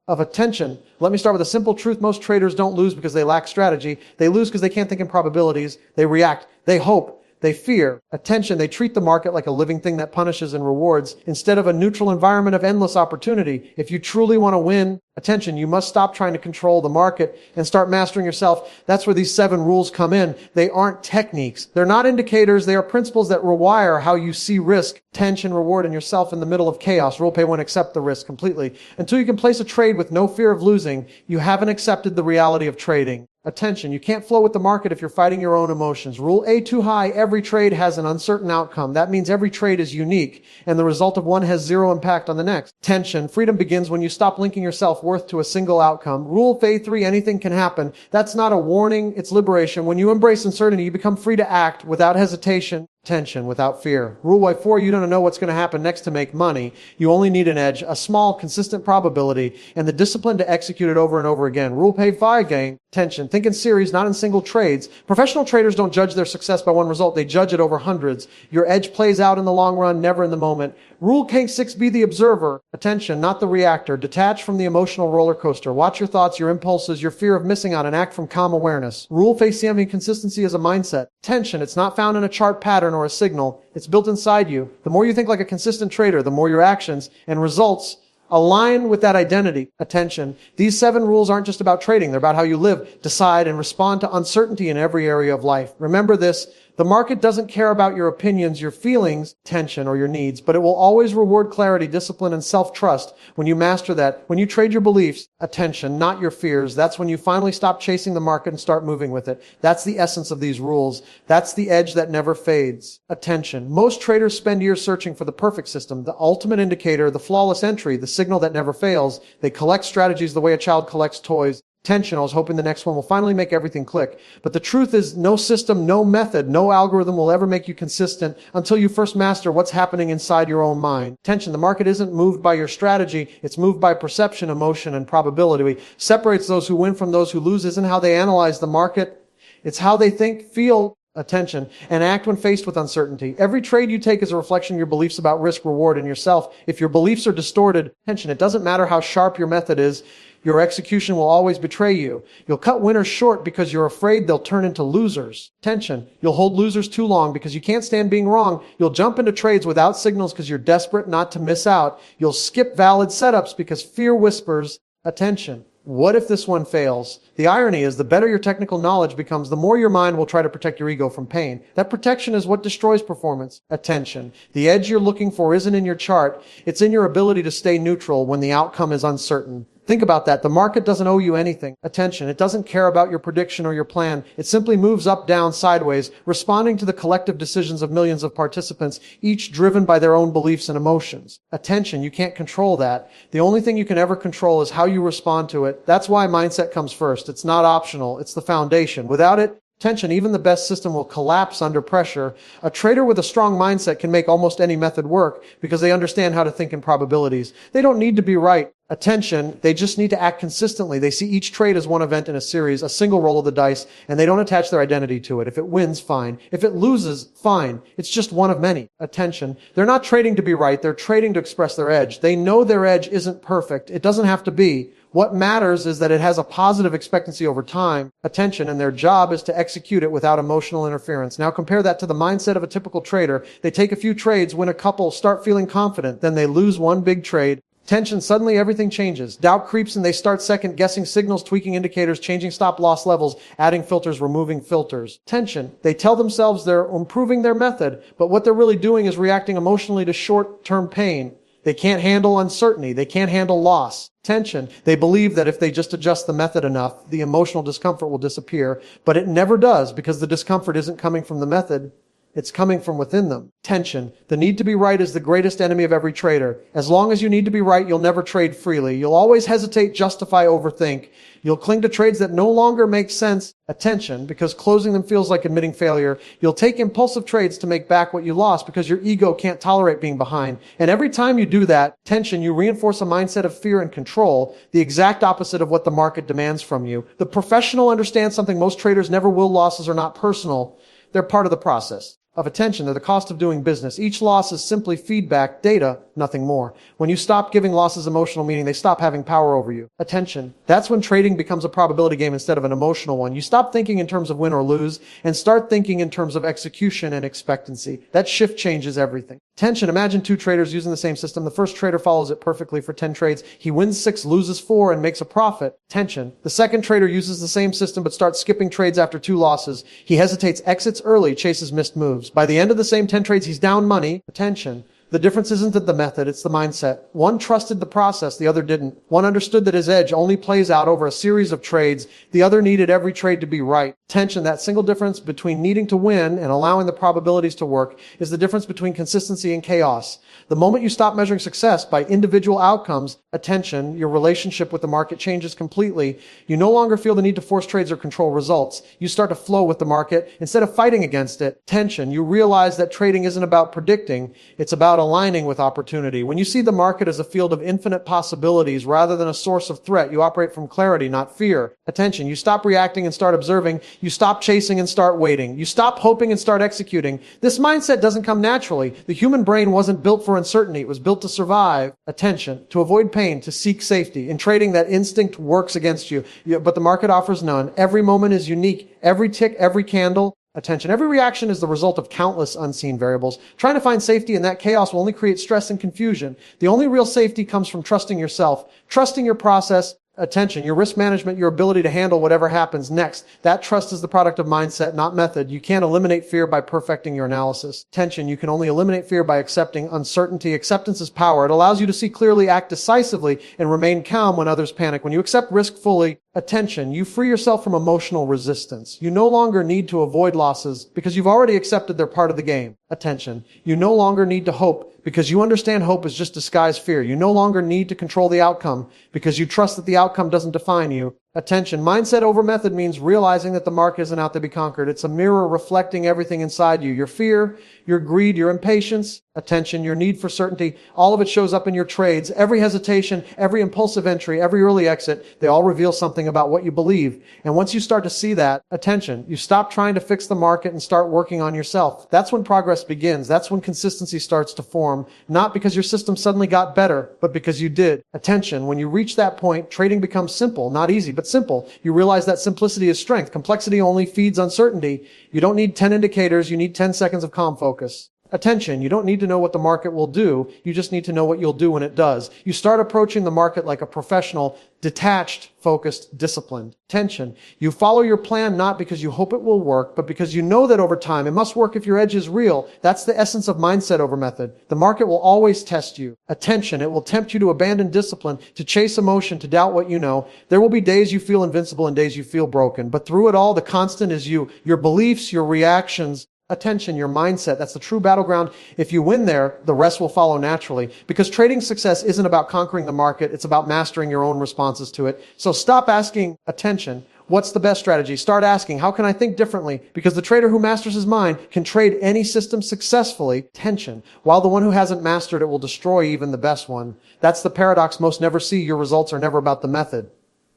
of attention. Let me start with a simple truth. Most traders don't lose because they lack strategy. They lose because they can't think in probabilities. They react. They hope. They fear. Attention. They treat the market like a living thing that punishes and rewards instead of a neutral environment of endless opportunity. If you truly want to win, attention, you must stop trying to control the market and start mastering yourself. That's where these 7 rules come in. They aren't techniques. They're not indicators. They are principles that rewire how you see risk, tension, reward, and yourself in the middle of chaos. Rule pay 1, accept the risk completely. Until you can place a trade with no fear of losing, you haven't accepted the reality of trading. Attention, you can't flow with the market if you're fighting your own emotions. Rule A too high, every trade has an uncertain outcome. That means every trade is unique, and the result of one has zero impact on the next. Tension, freedom begins when you stop linking your self-worth to a single outcome. Rule A3, anything can happen. That's not a warning, it's liberation. When you embrace uncertainty, you become free to act without hesitation. Tension, without fear. Rule Y4, you don't know what's going to happen next to make money. You only need an edge, a small, consistent probability, and the discipline to execute it over and over again. Rule pay 5, gang. Tension. Think in series, not in single trades. Professional traders don't judge their success by one result. They judge it over hundreds. Your edge plays out in the long run, never in the moment. Rule K6, be the observer. Attention, not the reactor. Detach from the emotional roller coaster. Watch your thoughts, your impulses, your fear of missing out, and act from calm awareness. Rule FACM, inconsistency is a mindset. Tension, it's not found in a chart pattern or a signal. It's built inside you. The more you think like a consistent trader, the more your actions and results align with that identity. Attention. These 7 rules aren't just about trading. They're about how you live, decide, and respond to uncertainty in every area of life. Remember this. The market doesn't care about your opinions, your feelings, tension, or your needs, but it will always reward clarity, discipline, and self-trust when you master that. When you trade your beliefs, attention, not your fears, that's when you finally stop chasing the market and start moving with it. That's the essence of these rules. That's the edge that never fades. Attention. Most traders spend years searching for the perfect system, the ultimate indicator, the flawless entry, the signal that never fails. They collect strategies the way a child collects toys. Tension. I was hoping the next one will finally make everything click. But the truth is, no system, no method, no algorithm will ever make you consistent until you first master what's happening inside your own mind. Tension. The market isn't moved by your strategy. It's moved by perception, emotion, and probability. What separates those who win from those who lose isn't how they analyze the market. It's how they think, feel, attention, and act when faced with uncertainty. Every trade you take is a reflection of your beliefs about risk, reward, and yourself. If your beliefs are distorted, attention, it doesn't matter how sharp your method is. Your execution will always betray you. You'll cut winners short because you're afraid they'll turn into losers. Tension. You'll hold losers too long because you can't stand being wrong. You'll jump into trades without signals because you're desperate not to miss out. You'll skip valid setups because fear whispers, attention. What if this one fails? The irony is the better your technical knowledge becomes, the more your mind will try to protect your ego from pain. That protection is what destroys performance. Attention. The edge you're looking for isn't in your chart. It's in your ability to stay neutral when the outcome is uncertain. Think about that. The market doesn't owe you anything. Attention. It doesn't care about your prediction or your plan. It simply moves up, down, sideways, responding to the collective decisions of millions of participants, each driven by their own beliefs and emotions. Attention. You can't control that. The only thing you can ever control is how you respond to it. That's why mindset comes first. It's not optional. It's the foundation. Without it, tension, even the best system will collapse under pressure. A trader with a strong mindset can make almost any method work because they understand how to think in probabilities. They don't need to be right. Attention, they just need to act consistently. They see each trade as one event in a series, a single roll of the dice, and they don't attach their identity to it. If it wins, fine. If it loses, fine. It's just one of many. Attention, they're not trading to be right. They're trading to express their edge. They know their edge isn't perfect. It doesn't have to be. What matters is that it has a positive expectancy over time, attention, and their job is to execute it without emotional interference. Now compare that to the mindset of a typical trader. They take a few trades, win a couple, start feeling confident, then they lose one big trade. Tension, suddenly everything changes. Doubt creeps and they start second guessing signals, tweaking indicators, changing stop loss levels, adding filters, removing filters. Tension, they tell themselves they're improving their method, but what they're really doing is reacting emotionally to short-term pain. They can't handle uncertainty. They can't handle loss. Tension. They believe that if they just adjust the method enough, the emotional discomfort will disappear, but it never does because the discomfort isn't coming from the method. It's coming from within them. Tension. The need to be right is the greatest enemy of every trader. As long as you need to be right, you'll never trade freely. You'll always hesitate, justify, overthink. You'll cling to trades that no longer make sense. Attention, because closing them feels like admitting failure. You'll take impulsive trades to make back what you lost because your ego can't tolerate being behind. And every time you do that, tension, you reinforce a mindset of fear and control, the exact opposite of what the market demands from you. The professional understands something most traders never will. Losses are not personal. They're part of the process. of attention. They're the cost of doing business. Each loss is simply feedback, data, nothing more. When you stop giving losses emotional meaning, they stop having power over you. Attention. That's when trading becomes a probability game instead of an emotional one. You stop thinking in terms of win or lose and start thinking in terms of execution and expectancy. That shift changes everything. Attention. Imagine two traders using the same system. The first trader follows it perfectly for 10 trades. He wins 6, loses 4, and makes a profit. Attention. The second trader uses the same system but starts skipping trades after 2 losses. He hesitates, exits early, chases missed moves. By the end of the same 10 trades, he's down money. Attention. The difference isn't the method, it's the mindset. One trusted the process, the other didn't. One understood that his edge only plays out over a series of trades. The other needed every trade to be right. Attention, that single difference between needing to win and allowing the probabilities to work is the difference between consistency and chaos. The moment you stop measuring success by individual outcomes, attention, your relationship with the market changes completely. You no longer feel the need to force trades or control results. You start to flow with the market instead of fighting against it. Attention, you realize that trading isn't about predicting, it's about aligning with opportunity. When you see the market as a field of infinite possibilities rather than a source of threat, you operate from clarity, not fear. Attention, you stop reacting and start observing. You stop chasing and start waiting. You stop hoping and start executing. This mindset doesn't come naturally. The human brain wasn't built for uncertainty. It was built to survive. Attention, to avoid pain, to seek safety. In trading, that instinct works against you, but the market offers none. Every moment is unique. Every tick, every candle. Attention. Every reaction is the result of countless unseen variables. Trying to find safety in that chaos will only create stress and confusion. The only real safety comes from trusting yourself, trusting your process. Attention, your risk management, your ability to handle whatever happens next. That trust is the product of mindset, not method. You can't eliminate fear by perfecting your analysis. Attention, you can only eliminate fear by accepting uncertainty. Acceptance is power. It allows you to see clearly, act decisively, and remain calm when others panic. When you accept risk fully, attention, you free yourself from emotional resistance. You no longer need to avoid losses because you've already accepted they're part of the game. Attention, you no longer need to hope because you understand hope is just disguised fear. You no longer need to control the outcome because you trust that the outcome doesn't define you. Attention, mindset over method means realizing that the market isn't out to be conquered. It's a mirror reflecting everything inside you. Your fear, your greed, your impatience, attention, your need for certainty, all of it shows up in your trades. Every hesitation, every impulsive entry, every early exit, they all reveal something about what you believe. And once you start to see that, attention, you stop trying to fix the market and start working on yourself. That's when progress begins. That's when consistency starts to form. Not because your system suddenly got better, but because you did. Attention, when you reach that point, trading becomes simple, not easy, but simple. You realize that simplicity is strength. Complexity only feeds uncertainty. You don't need 10 indicators. You need 10 seconds of calm focus. Attention, you don't need to know what the market will do. You just need to know what you'll do when it does. You start approaching the market like a professional, detached, focused, disciplined. Attention, you follow your plan not because you hope it will work, but because you know that over time it must work if your edge is real. That's the essence of mindset over method. The market will always test you. Attention, it will tempt you to abandon discipline, to chase emotion, to doubt what you know. There will be days you feel invincible and days you feel broken. But through it all, the constant is you, your beliefs, your reactions. Attention, your mindset. That's the true battleground. If you win there, the rest will follow naturally. Because trading success isn't about conquering the market. It's about mastering your own responses to it. So stop asking, attention, what's the best strategy? Start asking, how can I think differently? Because the trader who masters his mind can trade any system successfully. Attention, while the one who hasn't mastered it will destroy even the best one. That's the paradox most never see. Your results are never about the method.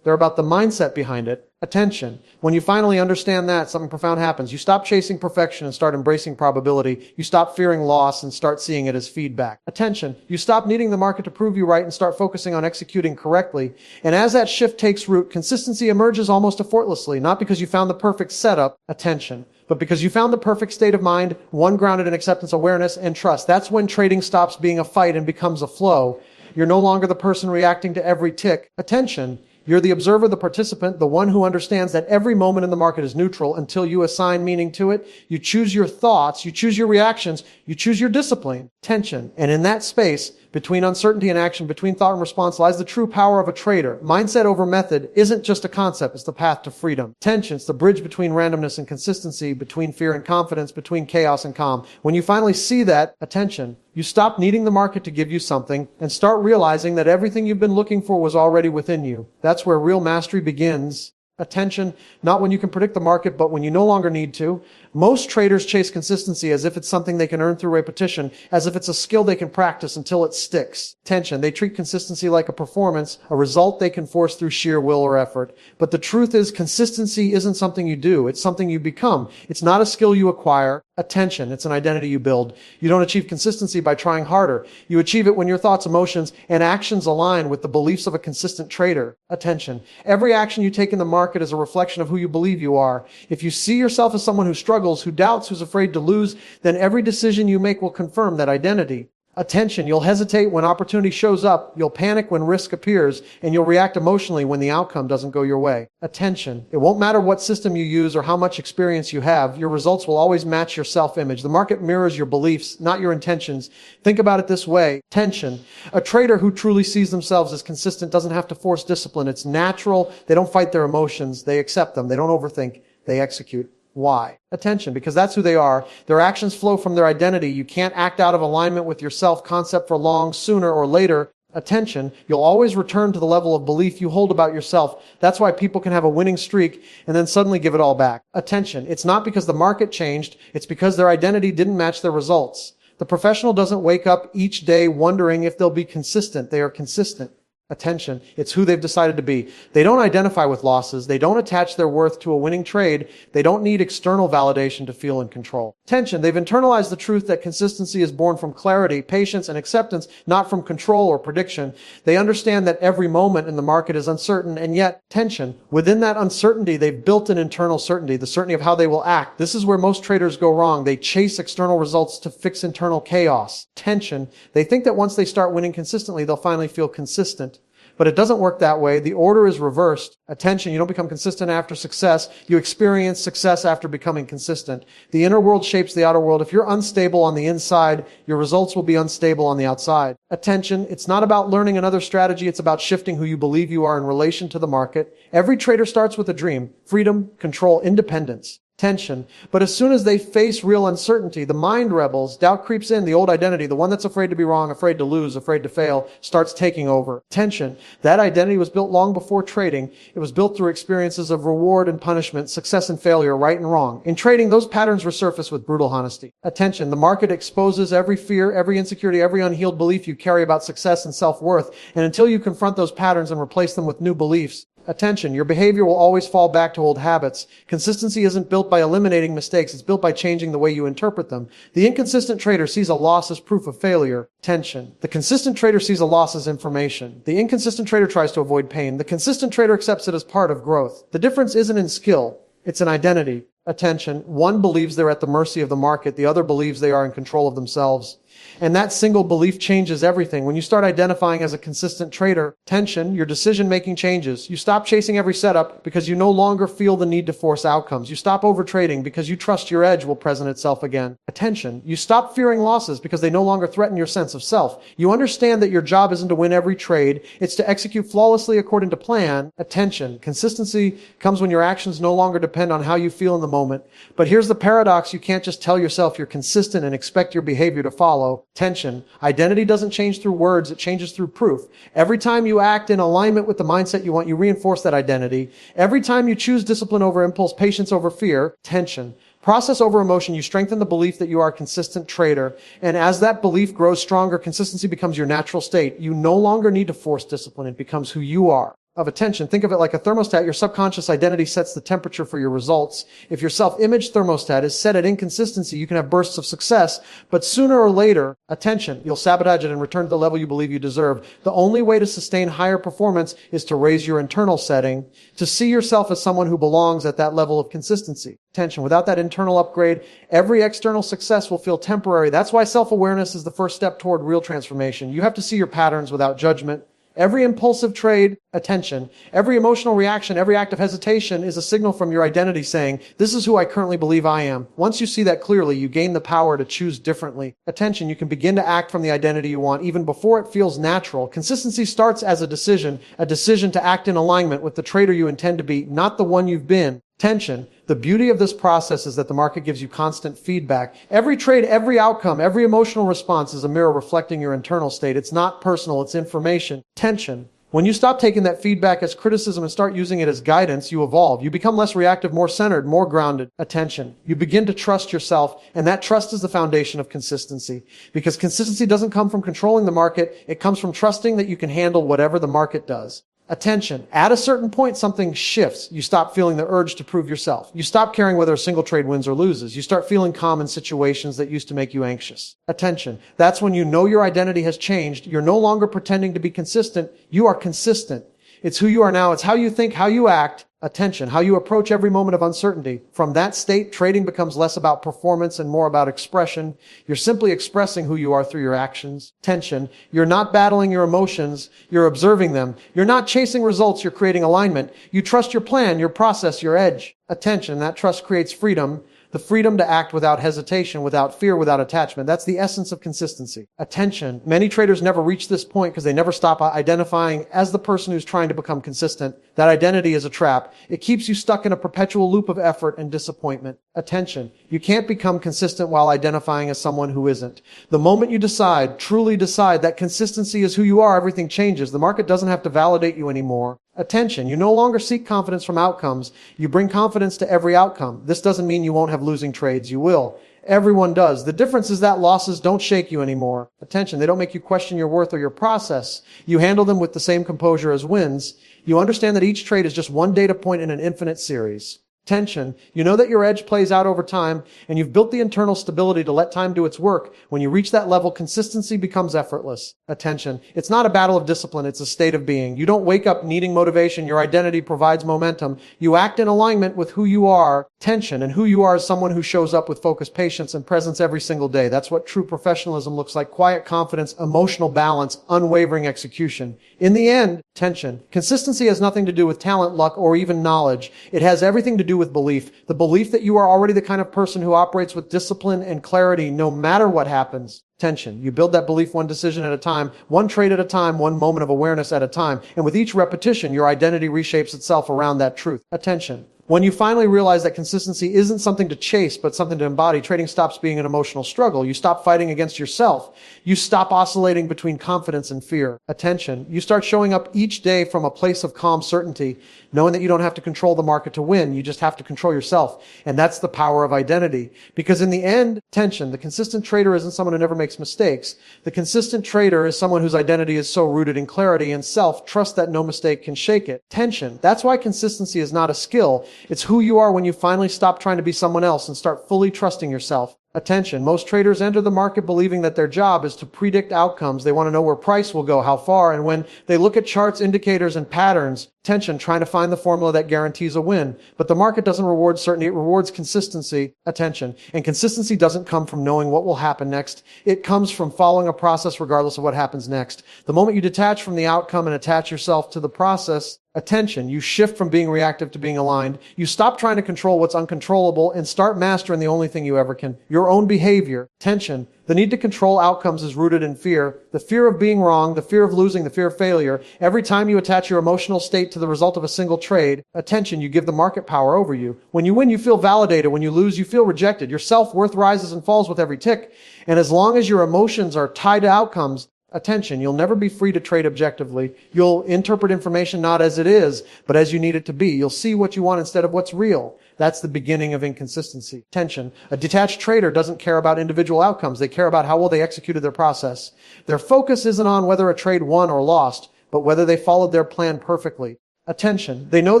They're about the mindset behind it. Attention. When you finally understand that, something profound happens. You stop chasing perfection and start embracing probability. You stop fearing loss and start seeing it as feedback. Attention. You stop needing the market to prove you right and start focusing on executing correctly. And as that shift takes root, consistency emerges almost effortlessly, not because you found the perfect setup, attention, but because you found the perfect state of mind, one grounded in acceptance, awareness, and trust. That's when trading stops being a fight and becomes a flow. You're no longer the person reacting to every tick. Attention. You're the observer, the participant, the one who understands that every moment in the market is neutral until you assign meaning to it. You choose your thoughts, you choose your reactions, you choose your discipline, attention. And in that space, between uncertainty and action, between thought and response, lies the true power of a trader. Mindset over method isn't just a concept, it's the path to freedom. Attention, it's the bridge between randomness and consistency, between fear and confidence, between chaos and calm. When you finally see that, attention, you stop needing the market to give you something and start realizing that everything you've been looking for was already within you. That's where real mastery begins. Attention, not when you can predict the market, but when you no longer need to. Most traders chase consistency as if it's something they can earn through repetition, as if it's a skill they can practice until it sticks. Attention, they treat consistency like a performance, a result they can force through sheer will or effort. But the truth is, consistency isn't something you do, it's something you become. It's not a skill you acquire. Attention, it's an identity you build. You don't achieve consistency by trying harder. You achieve it when your thoughts, emotions, and actions align with the beliefs of a consistent trader. Attention, every action you take in the market is a reflection of who you believe you are. If you see yourself as someone who struggles, who doubts, who's afraid to lose, then every decision you make will confirm that identity. Attention, you'll hesitate when opportunity shows up, you'll panic when risk appears, and you'll react emotionally when the outcome doesn't go your way. Attention, it won't matter what system you use or how much experience you have, your results will always match your self-image. The market mirrors your beliefs, not your intentions. Think about it this way. Attention, a trader who truly sees themselves as consistent doesn't have to force discipline. It's natural. They don't fight their emotions. They accept them. They don't overthink. They execute. Why? Attention, because that's who they are. Their actions flow from their identity. You can't act out of alignment with your self-concept for long. Sooner or later, attention, you'll always return to the level of belief you hold about yourself. That's why people can have a winning streak and then suddenly give it all back. Attention, it's not because the market changed. It's because their identity didn't match their results. The professional doesn't wake up each day wondering if they'll be consistent. They are consistent. Attention, it's who they've decided to be. They don't identify with losses. They don't attach their worth to a winning trade. They don't need external validation to feel in control. Attention, they've internalized the truth that consistency is born from clarity, patience, and acceptance, not from control or prediction. They understand that every moment in the market is uncertain, and yet, attention, within that uncertainty, they've built an internal certainty, the certainty of how they will act. This is where most traders go wrong. They chase external results to fix internal chaos. Attention, they think that once they start winning consistently, they'll finally feel consistent. But it doesn't work that way. The order is reversed. Attention, you don't become consistent after success. You experience success after becoming consistent. The inner world shapes the outer world. If you're unstable on the inside, your results will be unstable on the outside. Attention, it's not about learning another strategy. It's about shifting who you believe you are in relation to the market. Every trader starts with a dream: freedom, control, independence. Tension. But as soon as they face real uncertainty, the mind rebels, doubt creeps in, the old identity, the one that's afraid to be wrong, afraid to lose, afraid to fail, starts taking over. Tension. That identity was built long before trading. It was built through experiences of reward and punishment, success and failure, right and wrong. In trading, those patterns resurface with brutal honesty. Attention. The market exposes every fear, every insecurity, every unhealed belief you carry about success and self-worth. And until you confront those patterns and replace them with new beliefs, attention, your behavior will always fall back to old habits. Consistency isn't built by eliminating mistakes. It's built by changing the way you interpret them. The inconsistent trader sees a loss as proof of failure. Tension. The consistent trader sees a loss as information. The inconsistent trader tries to avoid pain. The consistent trader accepts it as part of growth. The difference isn't in skill. It's an identity. Attention. One believes they're at the mercy of the market. The other believes they are in control of themselves. And that single belief changes everything. When you start identifying as a consistent trader, tension, your decision-making changes. You stop chasing every setup because you no longer feel the need to force outcomes. You stop overtrading because you trust your edge will present itself again. Attention, you stop fearing losses because they no longer threaten your sense of self. You understand that your job isn't to win every trade. It's to execute flawlessly according to plan. Attention, consistency comes when your actions no longer depend on how you feel in the moment. But here's the paradox. You can't just tell yourself you're consistent and expect your behavior to follow. Tension. Identity doesn't change through words, it changes through proof. Every time you act in alignment with the mindset you want, you reinforce that identity. Every time you choose discipline over impulse, patience over fear, tension. Process over emotion, you strengthen the belief that you are a consistent trader. And as that belief grows stronger, consistency becomes your natural state. You no longer need to force discipline. It becomes who you are. Of attention. Think of it like a thermostat. Your subconscious identity sets the temperature for your results. If your self-image thermostat is set at inconsistency, you can have bursts of success, but sooner or later, attention, you'll sabotage it and return to the level you believe you deserve. The only way to sustain higher performance is to raise your internal setting, to see yourself as someone who belongs at that level of consistency. Attention, without that internal upgrade, every external success will feel temporary. That's why self-awareness is the first step toward real transformation. You have to see your patterns without judgment. Every impulsive trade, attention, every emotional reaction, every act of hesitation is a signal from your identity saying, this is who I currently believe I am. Once you see that clearly, you gain the power to choose differently. Attention, you can begin to act from the identity you want even before it feels natural. Consistency starts as a decision to act in alignment with the trader you intend to be, not the one you've been. Tension. The beauty of this process is that the market gives you constant feedback. Every trade, every outcome, every emotional response is a mirror reflecting your internal state. It's not personal, it's information. Tension. When you stop taking that feedback as criticism and start using it as guidance, you evolve. You become less reactive, more centered, more grounded. Attention. You begin to trust yourself, and that trust is the foundation of consistency. Because consistency doesn't come from controlling the market, it comes from trusting that you can handle whatever the market does. Attention. At a certain point, something shifts. You stop feeling the urge to prove yourself. You stop caring whether a single trade wins or loses. You start feeling calm in situations that used to make you anxious. Attention. That's when you know your identity has changed. You're no longer pretending to be consistent. You are consistent. It's who you are now. It's how you think, how you act. Attention, how you approach every moment of uncertainty. From that state, trading becomes less about performance and more about expression. You're simply expressing who you are through your actions. Tension, you're not battling your emotions, you're observing them. You're not chasing results, you're creating alignment. You trust your plan, your process, your edge. Attention, that trust creates freedom. The freedom to act without hesitation, without fear, without attachment. That's the essence of consistency. Attention. Many traders never reach this point because they never stop identifying as the person who's trying to become consistent. That identity is a trap. It keeps you stuck in a perpetual loop of effort and disappointment. Attention. You can't become consistent while identifying as someone who isn't. The moment you decide, truly decide that consistency is who you are, everything changes. The market doesn't have to validate you anymore. Attention. You no longer seek confidence from outcomes. You bring confidence to every outcome. This doesn't mean you won't have losing trades. You will. Everyone does. The difference is that losses don't shake you anymore. Attention. They don't make you question your worth or your process. You handle them with the same composure as wins. You understand that each trade is just one data point in an infinite series. Tension. You know that your edge plays out over time, and you've built the internal stability to let time do its work. When you reach that level, consistency becomes effortless. Attention. It's not a battle of discipline, it's a state of being. You don't wake up needing motivation. Your identity provides momentum. You act in alignment with who you are. Tension. And who you are is someone who shows up with focus, patience, and presence every single day. That's what true professionalism looks like. Quiet confidence, emotional balance, unwavering execution. In the end, tension. Consistency has nothing to do with talent, luck, or even knowledge. It has everything to do with belief. The belief that you are already the kind of person who operates with discipline and clarity no matter what happens. Tension. You build that belief one decision at a time, one trade at a time, one moment of awareness at a time. And with each repetition, your identity reshapes itself around that truth. Attention. When you finally realize that consistency isn't something to chase, but something to embody, trading stops being an emotional struggle. You stop fighting against yourself. You stop oscillating between confidence and fear. Attention. You start showing up each day from a place of calm certainty, knowing that you don't have to control the market to win. You just have to control yourself. And that's the power of identity. Because in the end, tension, the consistent trader isn't someone who never makes mistakes. The consistent trader is someone whose identity is so rooted in clarity and self-trust that no mistake can shake it. Tension. That's why consistency is not a skill. It's who you are when you finally stop trying to be someone else and start fully trusting yourself. Attention. Most traders enter the market believing that their job is to predict outcomes. They want to know where price will go, how far, and when they look at charts, indicators, and patterns, tension, trying to find the formula that guarantees a win. But the market doesn't reward certainty, it rewards consistency. Attention. And consistency doesn't come from knowing what will happen next. It comes from following a process regardless of what happens next. The moment you detach from the outcome and attach yourself to the process, attention, you shift from being reactive to being aligned. You stop trying to control what's uncontrollable and start mastering the only thing you ever can, your own behavior. Tension. The need to control outcomes is rooted in fear. The fear of being wrong, the fear of losing, the fear of failure. Every time you attach your emotional state to the result of a single trade, attention, you give the market power over you. When you win, you feel validated. When you lose, you feel rejected. Your self-worth rises and falls with every tick. And as long as your emotions are tied to outcomes, attention, you'll never be free to trade objectively. You'll interpret information not as it is, but as you need it to be. You'll see what you want instead of what's real. That's the beginning of inconsistency. Tension. A detached trader doesn't care about individual outcomes. They care about how well they executed their process. Their focus isn't on whether a trade won or lost, but whether they followed their plan perfectly. Attention. They know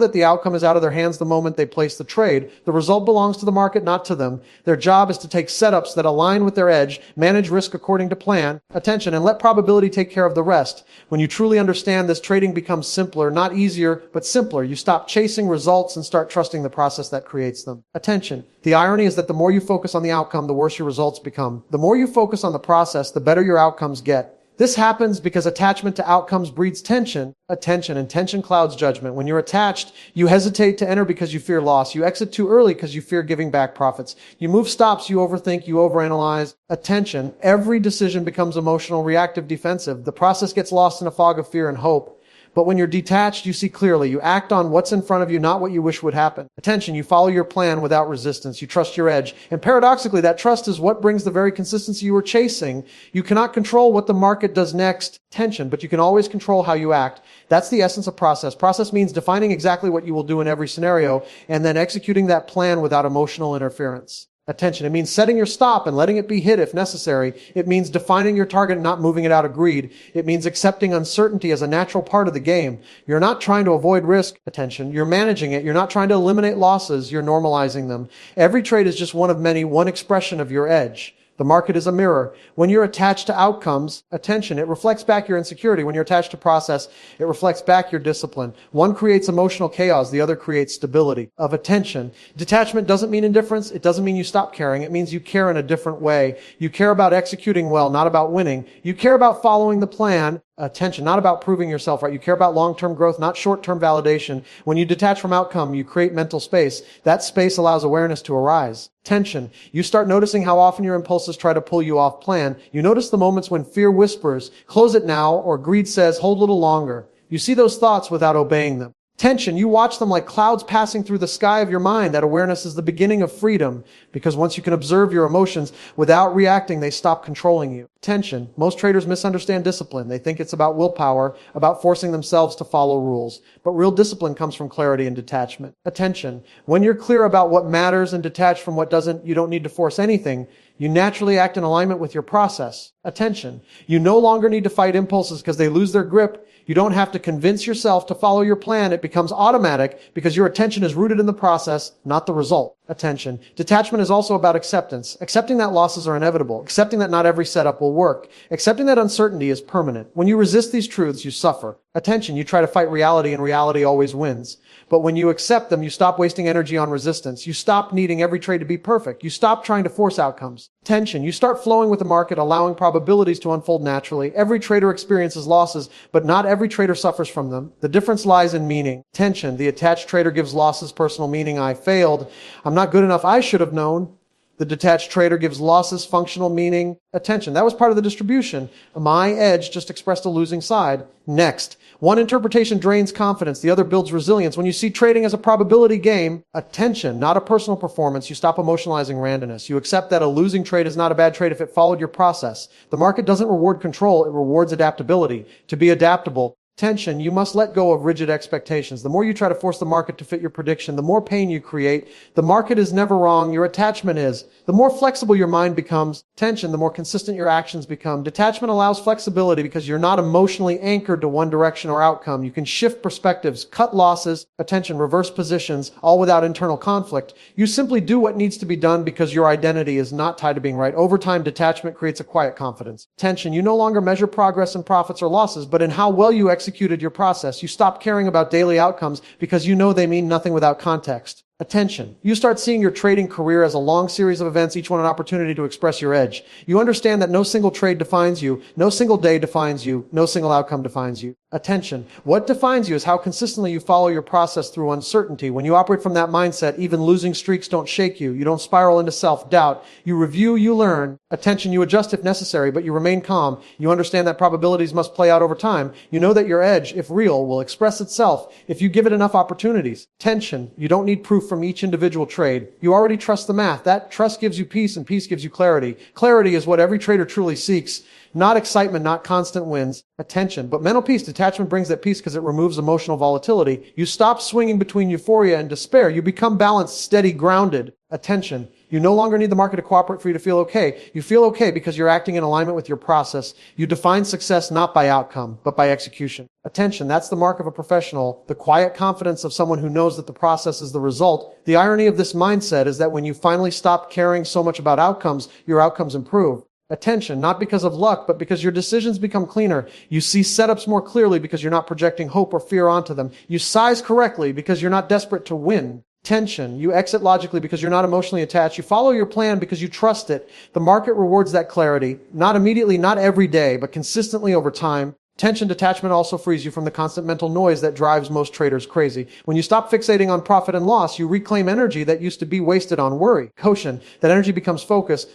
that the outcome is out of their hands the moment they place the trade. The result belongs to the market, not to them. Their job is to take setups that align with their edge, manage risk according to plan, attention, and let probability take care of the rest. When you truly understand this, trading becomes simpler, not easier, but simpler. You stop chasing results and start trusting the process that creates them. Attention. The irony is that the more you focus on the outcome, the worse your results become. The more you focus on the process, the better your outcomes get. This happens because attachment to outcomes breeds tension. Attention, and tension clouds judgment. When you're attached, you hesitate to enter because you fear loss. You exit too early because you fear giving back profits. You move stops, you overthink, you overanalyze. Attention, every decision becomes emotional, reactive, defensive. The process gets lost in a fog of fear and hope. But when you're detached, you see clearly. You act on what's in front of you, not what you wish would happen. Attention, you follow your plan without resistance. You trust your edge. And paradoxically, that trust is what brings the very consistency you were chasing. You cannot control what the market does next, tension, but you can always control how you act. That's the essence of process. Process means defining exactly what you will do in every scenario and then executing that plan without emotional interference. Attention. It means setting your stop and letting it be hit if necessary. It means defining your target and not moving it out of greed. It means accepting uncertainty as a natural part of the game. You're not trying to avoid risk. Attention. You're managing it. You're not trying to eliminate losses. You're normalizing them. Every trade is just one of many, one expression of your edge. The market is a mirror. When you're attached to outcomes, attention, it reflects back your insecurity. When you're attached to process, it reflects back your discipline. One creates emotional chaos. The other creates stability of attention. Detachment doesn't mean indifference. It doesn't mean you stop caring. It means you care in a different way. You care about executing well, not about winning. You care about following the plan. Attention, not about proving yourself right. You care about long-term growth, not short-term validation. When you detach from outcome, you create mental space. That space allows awareness to arise. Tension. You start noticing how often your impulses try to pull you off plan. You notice the moments when fear whispers, close it now, or greed says, hold a little longer. You see those thoughts without obeying them. Tension, you watch them like clouds passing through the sky of your mind. That awareness is the beginning of freedom, because once you can observe your emotions without reacting, they stop controlling you. Tension, most traders misunderstand discipline. They think it's about willpower, about forcing themselves to follow rules. But real discipline comes from clarity and detachment. Attention, when you're clear about what matters and detached from what doesn't, you don't need to force anything. You naturally act in alignment with your process. Attention, you no longer need to fight impulses because they lose their grip. You don't have to convince yourself to follow your plan. It becomes automatic because your attention is rooted in the process, not the result. Attention. Detachment is also about acceptance. Accepting that losses are inevitable. Accepting that not every setup will work. Accepting that uncertainty is permanent. When you resist these truths, you suffer. Attention. You try to fight reality and reality always wins. But when you accept them, you stop wasting energy on resistance. You stop needing every trade to be perfect. You stop trying to force outcomes. Tension. You start flowing with the market, allowing probabilities to unfold naturally. Every trader experiences losses, but not every trader suffers from them. The difference lies in meaning. Tension. The attached trader gives losses personal meaning. I failed. I'm not good enough. I should have known. The detached trader gives losses functional meaning. Attention. That was part of the distribution. My edge just expressed a losing side. Next. One interpretation drains confidence. The other builds resilience. When you see trading as a probability game, attention, not a personal performance, you stop emotionalizing randomness. You accept that a losing trade is not a bad trade if it followed your process. The market doesn't reward control. It rewards adaptability. To be adaptable, tension, you must let go of rigid expectations. The more you try to force the market to fit your prediction, the more pain you create. The market is never wrong. Your attachment is. The more flexible your mind becomes, tension, the more consistent your actions become. Detachment allows flexibility because you're not emotionally anchored to one direction or outcome. You can shift perspectives, cut losses, attention, reverse positions, all without internal conflict. You simply do what needs to be done because your identity is not tied to being right. Over time, detachment creates a quiet confidence. Tension, you no longer measure progress in profits or losses, but in how well you executed your process. You stop caring about daily outcomes because you know they mean nothing without context. Attention. You start seeing your trading career as a long series of events, each one an opportunity to express your edge. You understand that no single trade defines you, no single day defines you, no single outcome defines you. Attention. What defines you is how consistently you follow your process through uncertainty. When you operate from that mindset, even losing streaks don't shake you. You don't spiral into self-doubt. You review, you learn. Attention. You adjust if necessary, but you remain calm. You understand that probabilities must play out over time. You know that your edge, if real, will express itself if you give it enough opportunities. Tension. You don't need proof from each individual trade. You already trust the math. That trust gives you peace, and peace gives you clarity. Clarity is what every trader truly seeks. Not excitement, not constant wins. Attention. But mental peace, detachment brings that peace because it removes emotional volatility. You stop swinging between euphoria and despair. You become balanced, steady, grounded. Attention. You no longer need the market to cooperate for you to feel okay. You feel okay because you're acting in alignment with your process. You define success not by outcome, but by execution. Attention. That's the mark of a professional. The quiet confidence of someone who knows that the process is the result. The irony of this mindset is that when you finally stop caring so much about outcomes, your outcomes improve. Attention, not because of luck, but because your decisions become cleaner. You see setups more clearly because you're not projecting hope or fear onto them. You size correctly because you're not desperate to win. Tension, you exit logically because you're not emotionally attached. You follow your plan because you trust it. The market rewards that clarity, not immediately, not every day, but consistently over time. Tension detachment also frees you from the constant mental noise that drives most traders crazy. When you stop fixating on profit and loss, you reclaim energy that used to be wasted on worry. Quotient, that energy becomes focus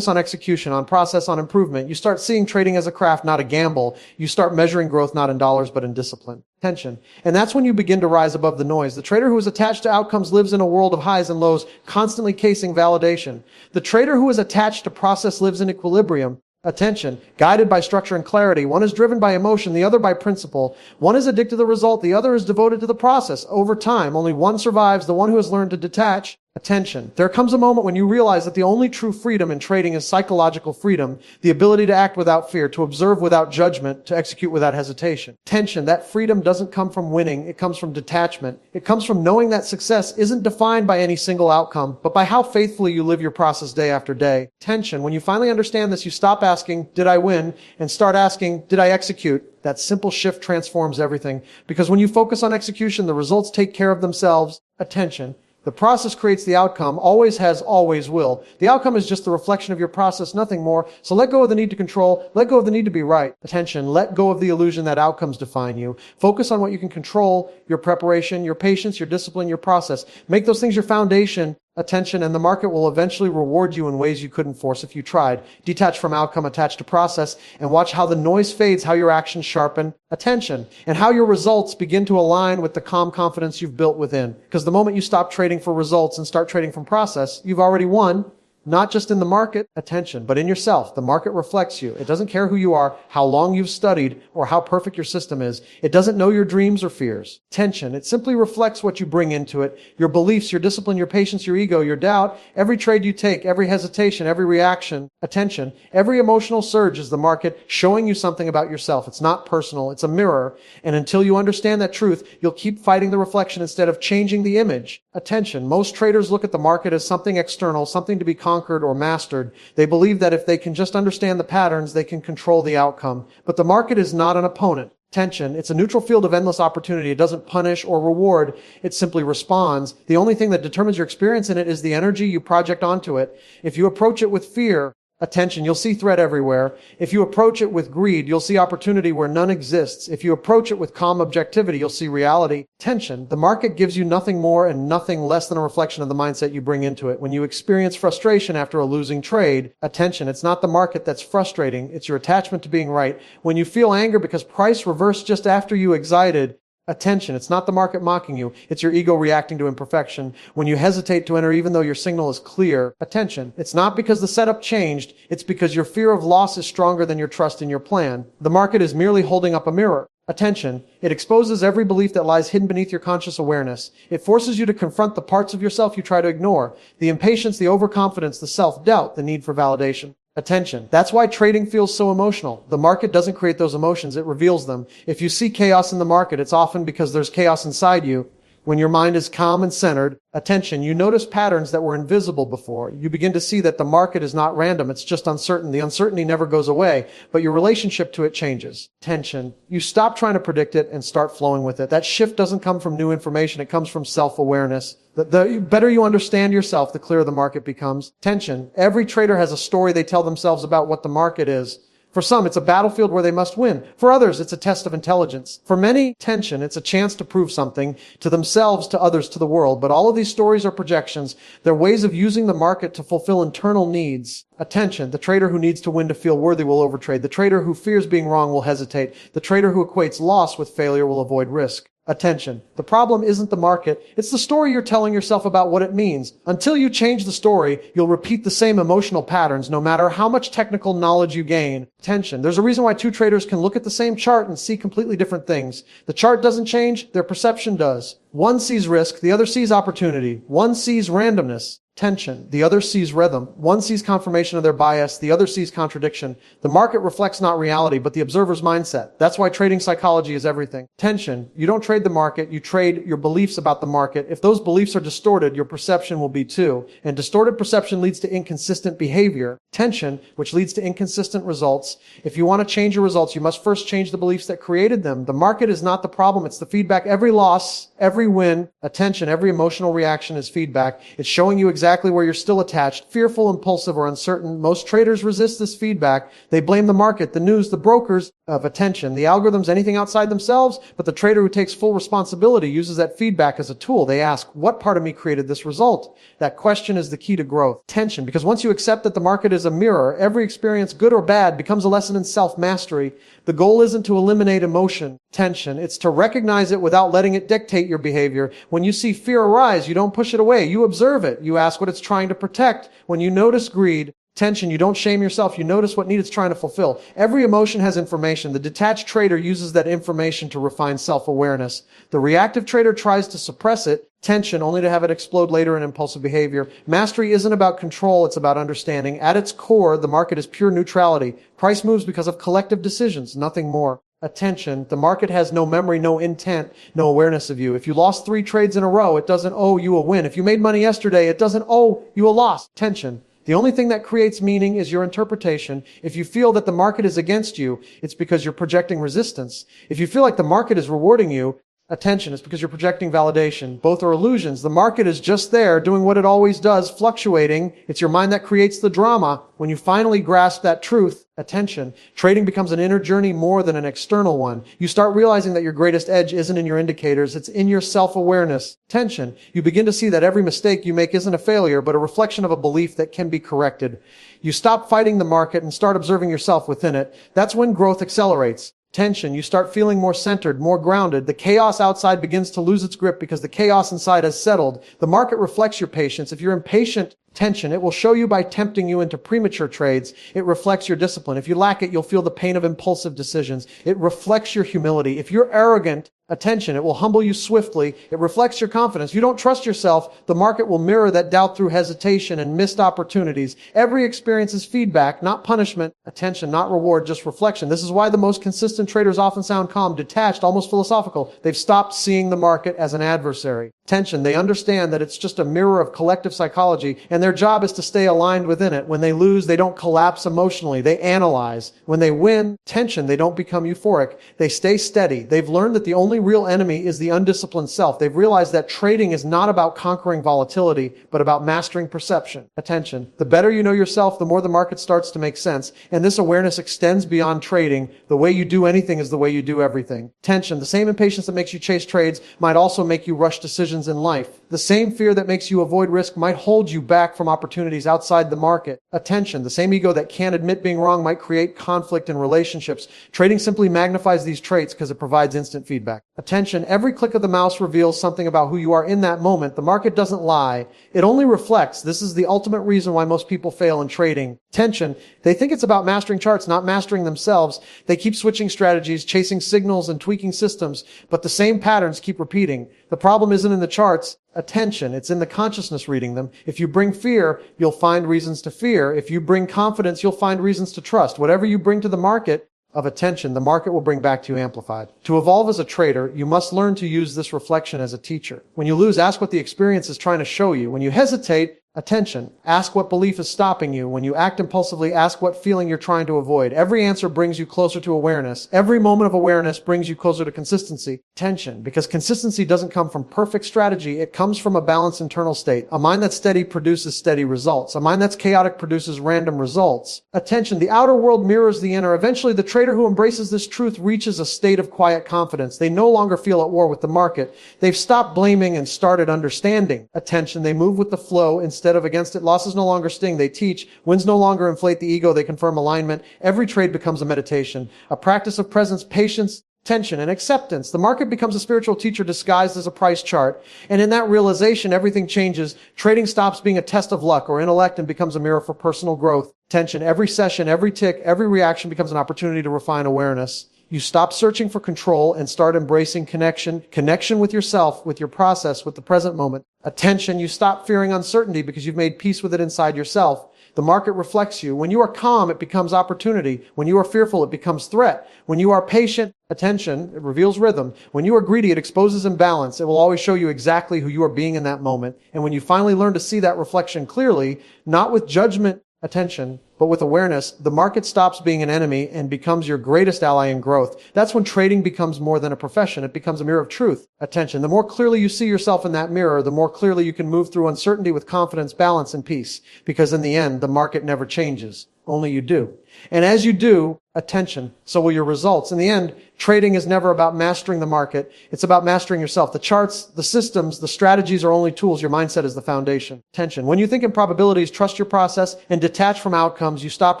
on execution, on process, on improvement. You start seeing trading as a craft, not a gamble. You start measuring growth not in dollars, but in discipline. Tension. And that's when you begin to rise above the noise. The trader who is attached to outcomes lives in a world of highs and lows, constantly chasing validation. The trader who is attached to process lives in equilibrium. Attention, guided by structure and clarity. One is driven by emotion, the other by principle. One is addicted to the result, the other is devoted to the process. Over time, only one survives, the one who has learned to detach. Attention. There comes a moment when you realize that the only true freedom in trading is psychological freedom, the ability to act without fear, to observe without judgment, to execute without hesitation. Tension. That freedom doesn't come from winning. It comes from detachment. It comes from knowing that success isn't defined by any single outcome, but by how faithfully you live your process day after day. Tension. When you finally understand this, you stop asking, did I win? And start asking, did I execute? That simple shift transforms everything. Because when you focus on execution, the results take care of themselves. Attention. The process creates the outcome, always has, always will. The outcome is just the reflection of your process, nothing more. So let go of the need to control, let go of the need to be right. Attention, let go of the illusion that outcomes define you. Focus on what you can control, your preparation, your patience, your discipline, your process. Make those things your foundation. Attention, and the market will eventually reward you in ways you couldn't force if you tried. Detach from outcome, attach to process, and watch how the noise fades, how your actions sharpen. Attention, and how your results begin to align with the calm confidence you've built within. Because the moment you stop trading for results and start trading from process, you've already won. Not just in the market, attention, but in yourself. The market reflects you. It doesn't care who you are, how long you've studied, or how perfect your system is. It doesn't know your dreams or fears. Attention, it simply reflects what you bring into it. Your beliefs, your discipline, your patience, your ego, your doubt, every trade you take, every hesitation, every reaction. Attention, every emotional surge is the market showing you something about yourself. It's not personal, it's a mirror. And until you understand that truth, you'll keep fighting the reflection instead of changing the image. Attention, most traders look at the market as something external, something to be conquered or mastered. They believe that if they can just understand the patterns, they can control the outcome. But the market is not an opponent. Attention, it's a neutral field of endless opportunity. It doesn't punish or reward. It simply responds. The only thing that determines your experience in it is the energy you project onto it. If you approach it with fear, attention, you'll see threat everywhere. If you approach it with greed, you'll see opportunity where none exists. If you approach it with calm objectivity, you'll see reality. Tension, the market gives you nothing more and nothing less than a reflection of the mindset you bring into it. When you experience frustration after a losing trade, attention, it's not the market that's frustrating. It's your attachment to being right. When you feel anger because price reversed just after you excited, attention, it's not the market mocking you. It's your ego reacting to imperfection. When you hesitate to enter even though your signal is clear, attention, it's not because the setup changed. It's because your fear of loss is stronger than your trust in your plan. The market is merely holding up a mirror. Attention, it exposes every belief that lies hidden beneath your conscious awareness. It forces you to confront the parts of yourself you try to ignore. The impatience, the overconfidence, the self-doubt, the need for validation. Attention. That's why trading feels so emotional. The market doesn't create those emotions, it reveals them. If you see chaos in the market, it's often because there's chaos inside you. When your mind is calm and centered, attention, you notice patterns that were invisible before. You begin to see that the market is not random, it's just uncertain. The uncertainty never goes away, but your relationship to it changes. Tension. You stop trying to predict it and start flowing with it. That shift doesn't come from new information, it comes from self-awareness. The better you understand yourself, the clearer the market becomes. Tension. Every trader has a story they tell themselves about what the market is. For some, it's a battlefield where they must win. For others, it's a test of intelligence. For many, tension, it's a chance to prove something to themselves, to others, to the world. But all of these stories are projections. They're ways of using the market to fulfill internal needs. Attention, the trader who needs to win to feel worthy will overtrade. The trader who fears being wrong will hesitate. The trader who equates loss with failure will avoid risk. Attention. The problem isn't the market. It's the story you're telling yourself about what it means. Until you change the story, you'll repeat the same emotional patterns no matter how much technical knowledge you gain. Attention. There's a reason why two traders can look at the same chart and see completely different things. The chart doesn't change, their perception does. One sees risk, the other sees opportunity. One sees randomness. Tension. The other sees rhythm. One sees confirmation of their bias. The other sees contradiction. The market reflects not reality, but the observer's mindset. That's why trading psychology is everything. Tension. You don't trade the market. You trade your beliefs about the market. If those beliefs are distorted, your perception will be too. And distorted perception leads to inconsistent behavior. Tension, which leads to inconsistent results. If you want to change your results, you must first change the beliefs that created them. The market is not the problem. It's the feedback. Every loss, every win, attention, every emotional reaction is feedback. It's showing you exactly where you're still attached, fearful, impulsive, or uncertain. Most traders resist this feedback. They blame the market, the news, the brokers of attention, the algorithms, anything outside themselves. But the trader who takes full responsibility uses that feedback as a tool. They ask, what part of me created this result? That question is the key to growth. Tension, because once you accept that the market is a mirror, every experience, good or bad, becomes a lesson in self-mastery. The goal isn't to eliminate emotion, tension. It's to recognize it without letting it dictate your behavior. When you see fear arise, you don't push it away. You observe it. You ask what it's trying to protect. When you notice greed, Tension, you don't shame yourself. You notice what need it's trying to fulfill. Every emotion has information. The detached trader uses that information to refine self-awareness. The reactive trader tries to suppress it, tension, only to have it explode later in impulsive behavior. Mastery isn't about control, it's about understanding. At its core, the market is pure neutrality. Price moves because of collective decisions, nothing more. Attention, the market has no memory, no intent, no awareness of you. If you lost 3 trades in a row, it doesn't owe you a win. If you made money yesterday, it doesn't owe you a loss. Tension. The only thing that creates meaning is your interpretation. If you feel that the market is against you, it's because you're projecting resistance. If you feel like the market is rewarding you, attention, it's because you're projecting validation. Both are illusions. The market is just there, doing what it always does, fluctuating. It's your mind that creates the drama. When you finally grasp that truth, attention, trading becomes an inner journey more than an external one. You start realizing that your greatest edge isn't in your indicators, it's in your self-awareness. Tension, you begin to see that every mistake you make isn't a failure, but a reflection of a belief that can be corrected. You stop fighting the market and start observing yourself within it. That's when growth accelerates. Tension, you start feeling more centered, more grounded. The chaos outside begins to lose its grip because the chaos inside has settled. The market reflects your patience. If you're impatient, tension, it will show you by tempting you into premature trades. It reflects your discipline. If you lack it, you'll feel the pain of impulsive decisions. It reflects your humility. If you're arrogant, attention, it will humble you swiftly. It reflects your confidence. You don't trust yourself, the market will mirror that doubt through hesitation and missed opportunities. Every experience is feedback, not punishment. Attention, not reward, just reflection. This is why the most consistent traders often sound calm, detached, almost philosophical. They've stopped seeing the market as an adversary. Tension, they understand that it's just a mirror of collective psychology, and their job is to stay aligned within it. When they lose, they don't collapse emotionally. They analyze. When they win, tension, they don't become euphoric. They stay steady. They've learned that the only real enemy is the undisciplined self. They've realized that trading is not about conquering volatility, but about mastering perception. Attention. The better you know yourself, the more the market starts to make sense. And this awareness extends beyond trading. The way you do anything is the way you do everything. Tension. The same impatience that makes you chase trades might also make you rush decisions in life. The same fear that makes you avoid risk might hold you back from opportunities outside the market. Attention. The same ego that can't admit being wrong might create conflict in relationships. Trading simply magnifies these traits because it provides instant feedback. Attention. Every click of the mouse reveals something about who you are in that moment. The market doesn't lie. It only reflects. This is the ultimate reason why most people fail in trading. Tension. They think it's about mastering charts, not mastering themselves. They keep switching strategies, chasing signals and tweaking systems, but the same patterns keep repeating. The problem isn't in the charts. Attention. It's in the consciousness reading them. If you bring fear, you'll find reasons to fear. If you bring confidence, you'll find reasons to trust. Whatever you bring to the market of attention, the market will bring back to you amplified. To evolve as a trader, you must learn to use this reflection as a teacher. When you lose, ask what the experience is trying to show you. When you hesitate, attention. Ask what belief is stopping you. When you act impulsively, ask what feeling you're trying to avoid. Every answer brings you closer to awareness. Every moment of awareness brings you closer to consistency. Tension. Because consistency doesn't come from perfect strategy. It comes from a balanced internal state. A mind that's steady produces steady results. A mind that's chaotic produces random results. Attention. The outer world mirrors the inner. Eventually, the trader who embraces this truth reaches a state of quiet confidence. They no longer feel at war with the market. They've stopped blaming and started understanding. Attention. They move with the flow instead of against it. Losses no longer sting, they teach. Wins no longer inflate the ego, they confirm alignment. Every trade becomes a meditation, a practice of presence, patience, tension, and acceptance. The market becomes a spiritual teacher disguised as a price chart. And in that realization, everything changes. Trading stops being a test of luck or intellect and becomes a mirror for personal growth. Tension. Every session, every tick, every reaction becomes an opportunity to refine awareness. You stop searching for control and start embracing connection with yourself, with your process, with the present moment. Attention, you stop fearing uncertainty because you've made peace with it inside yourself. The market reflects you. When you are calm, it becomes opportunity. When you are fearful, it becomes threat. When you are patient, attention, it reveals rhythm. When you are greedy, it exposes imbalance. It will always show you exactly who you are being in that moment. And when you finally learn to see that reflection clearly, not with judgment, attention, but with awareness, the market stops being an enemy and becomes your greatest ally in growth. That's when trading becomes more than a profession. It becomes a mirror of truth. Attention. The more clearly you see yourself in that mirror, the more clearly you can move through uncertainty with confidence, balance, and peace. Because in the end, the market never changes. Only you do. And as you do, attention, so will your results. In the end, trading is never about mastering the market. It's about mastering yourself. The charts, the systems, the strategies are only tools. Your mindset is the foundation. Attention. When you think in probabilities, trust your process and detach from outcomes. You stop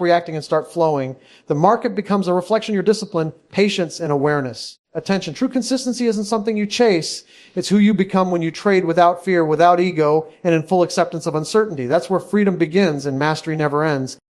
reacting and start flowing. The market becomes a reflection of your discipline, patience, and awareness. Attention. True consistency isn't something you chase. It's who you become when you trade without fear, without ego, and in full acceptance of uncertainty. That's where freedom begins and mastery never ends.